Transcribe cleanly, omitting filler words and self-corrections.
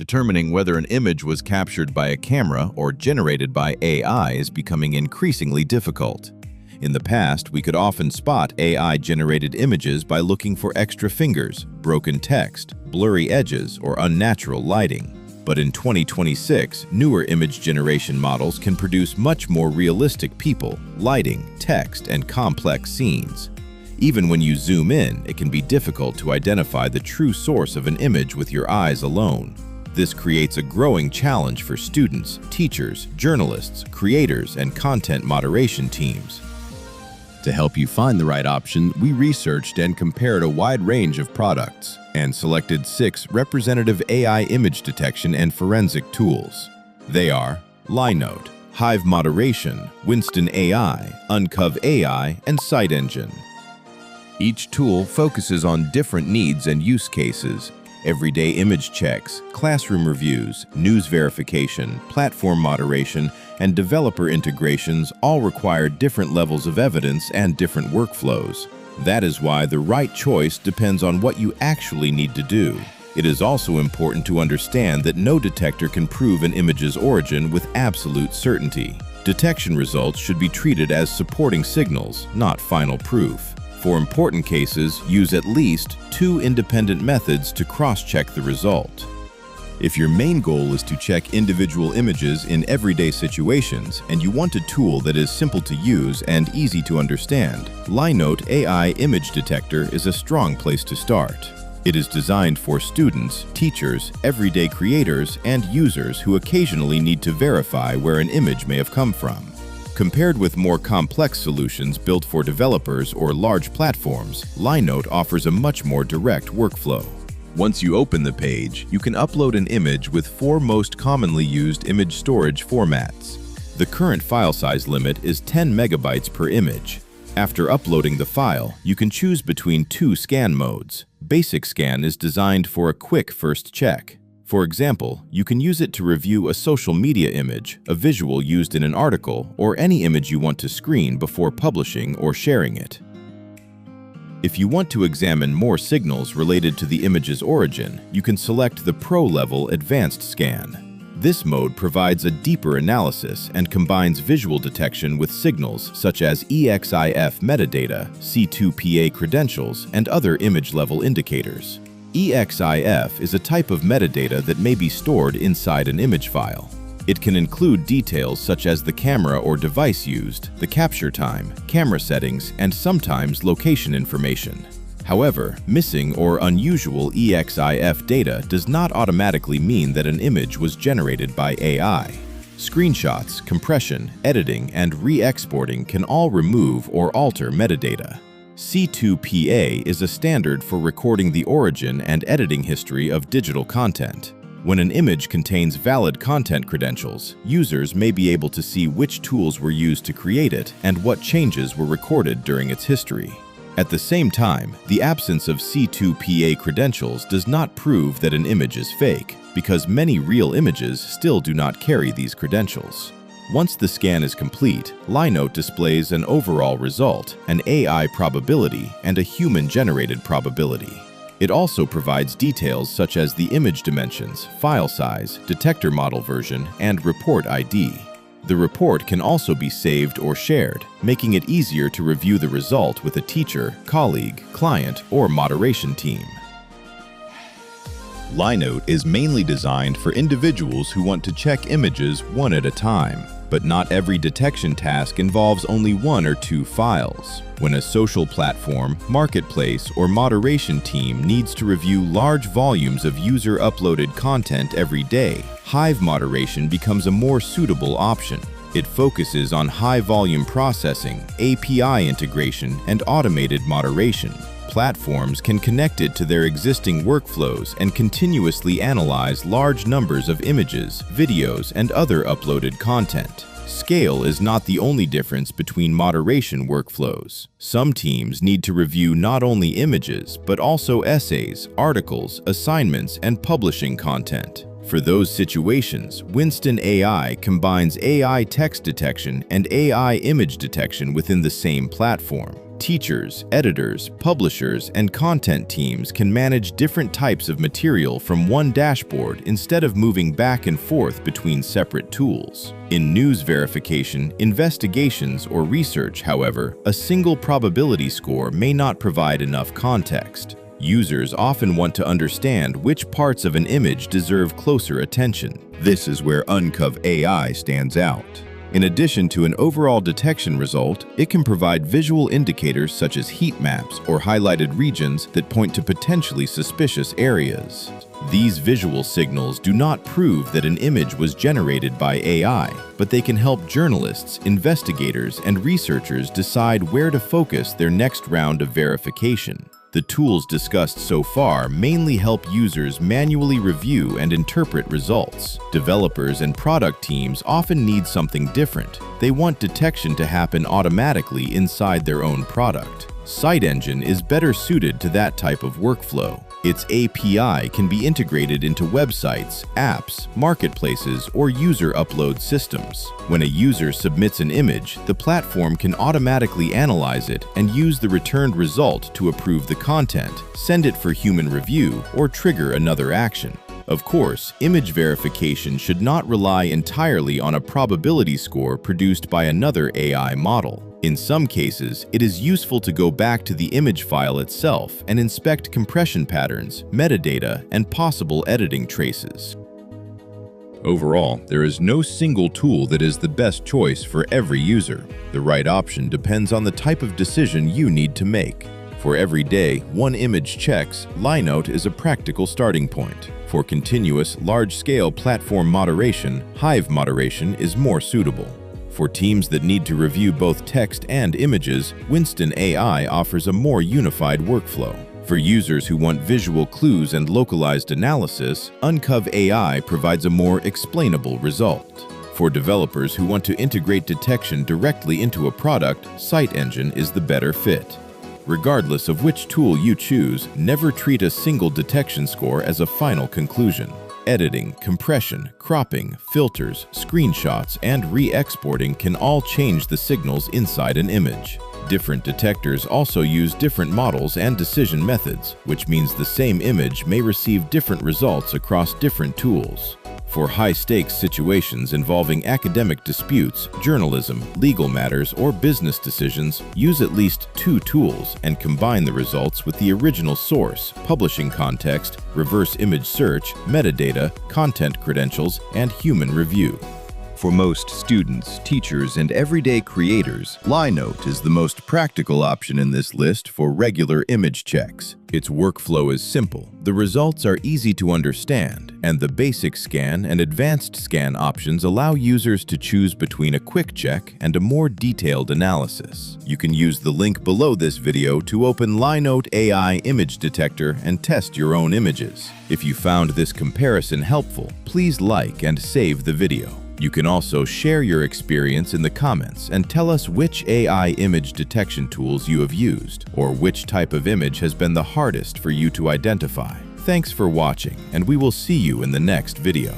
Determining whether an image was captured by a camera or generated by AI is becoming increasingly difficult. In the past, we could often spot AI-generated images by looking for extra fingers, broken text, blurry edges, or unnatural lighting. But in 2026, newer image generation models can produce much more realistic people, lighting, text, and complex scenes. Even when you zoom in, it can be difficult to identify the true source of an image with your eyes alone. This creates a growing challenge for students, teachers, journalists, creators, and content moderation teams. To help you find the right option, we researched and compared a wide range of products and selected 6 representative AI image detection and forensic tools. They are Lynote, Hive Moderation, Winston AI, UncovAI, and Sightengine. Each tool focuses on different needs and use cases. Everyday image checks, classroom reviews, news verification, platform moderation, and developer integrations all require different levels of evidence and different workflows. That is why the right choice depends on what you actually need to do. It is also important to understand that no detector can prove an image's origin with absolute certainty. Detection results should be treated as supporting signals, not final proof. For important cases, use at least 2 independent methods to cross-check the result. If your main goal is to check individual images in everyday situations and you want a tool that is simple to use and easy to understand, Lynote AI Image Detector is a strong place to start. It is designed for students, teachers, everyday creators, and users who occasionally need to verify where an image may have come from. Compared with more complex solutions built for developers or large platforms, Lynote offers a much more direct workflow. Once you open the page, you can upload an image with 4 most commonly used image storage formats. The current file size limit is 10 megabytes per image. After uploading the file, you can choose between 2 scan modes. Basic Scan is designed for a quick first check. For example, you can use it to review a social media image, a visual used in an article, or any image you want to screen before publishing or sharing it. If you want to examine more signals related to the image's origin, you can select the Pro-level Advanced Scan. This mode provides a deeper analysis and combines visual detection with signals such as EXIF metadata, C2PA credentials, and other image-level indicators. EXIF is a type of metadata that may be stored inside an image file. It can include details such as the camera or device used, the capture time, camera settings, and sometimes location information. However, missing or unusual EXIF data does not automatically mean that an image was generated by AI. Screenshots, compression, editing, and re-exporting can all remove or alter metadata. C2PA is a standard for recording the origin and editing history of digital content. When an image contains valid content credentials, users may be able to see which tools were used to create it and what changes were recorded during its history. At the same time, the absence of C2PA credentials does not prove that an image is fake, because many real images still do not carry these credentials. Once the scan is complete, Lynote displays an overall result, an AI probability, and a human-generated probability. It also provides details such as the image dimensions, file size, detector model version, and report ID. The report can also be saved or shared, making it easier to review the result with a teacher, colleague, client, or moderation team. Lynote is mainly designed for individuals who want to check images one at a time. But not every detection task involves only 1 or 2 files. When a social platform, marketplace, or moderation team needs to review large volumes of user-uploaded content every day, Hive Moderation becomes a more suitable option. It focuses on high-volume processing, API integration, and automated moderation. Platforms can connect it to their existing workflows and continuously analyze large numbers of images, videos, and other uploaded content. Scale is not the only difference between moderation workflows. Some teams need to review not only images, but also essays, articles, assignments, and publishing content. For those situations, Winston AI combines AI text detection and AI image detection within the same platform. Teachers, editors, publishers, and content teams can manage different types of material from one dashboard instead of moving back and forth between separate tools. In news verification, investigations, or research, however, a single probability score may not provide enough context. Users often want to understand which parts of an image deserve closer attention. This is where UncovAI stands out. In addition to an overall detection result, it can provide visual indicators such as heat maps or highlighted regions that point to potentially suspicious areas. These visual signals do not prove that an image was generated by AI, but they can help journalists, investigators, and researchers decide where to focus their next round of verification. The tools discussed so far mainly help users manually review and interpret results. Developers and product teams often need something different. They want detection to happen automatically inside their own product. Sightengine is better suited to that type of workflow. Its API can be integrated into websites, apps, marketplaces, or user upload systems. When a user submits an image, the platform can automatically analyze it and use the returned result to approve the content, send it for human review, or trigger another action. Of course, image verification should not rely entirely on a probability score produced by another AI model. In some cases, it is useful to go back to the image file itself and inspect compression patterns, metadata, and possible editing traces. Overall, there is no single tool that is the best choice for every user. The right option depends on the type of decision you need to make. For every day, one image checks, Lynote is a practical starting point. For continuous, large-scale platform moderation, Hive Moderation is more suitable. For teams that need to review both text and images, Winston AI offers a more unified workflow. For users who want visual clues and localized analysis, UncovAI provides a more explainable result. For developers who want to integrate detection directly into a product, Sightengine is the better fit. Regardless of which tool you choose, never treat a single detection score as a final conclusion. Editing, compression, cropping, filters, screenshots, and re-exporting can all change the signals inside an image. Different detectors also use different models and decision methods, which means the same image may receive different results across different tools. For high-stakes situations involving academic disputes, journalism, legal matters, or business decisions, use at least two tools and combine the results with the original source, publishing context, reverse image search, metadata, content credentials, and human review. For most students, teachers, and everyday creators, Lynote is the most practical option in this list for regular image checks. Its workflow is simple, the results are easy to understand, and the basic scan and advanced scan options allow users to choose between a quick check and a more detailed analysis. You can use the link below this video to open Lynote AI Image Detector and test your own images. If you found this comparison helpful, please like and save the video. You can also share your experience in the comments and tell us which AI image detection tools you have used, or which type of image has been the hardest for you to identify. Thanks for watching, and we will see you in the next video.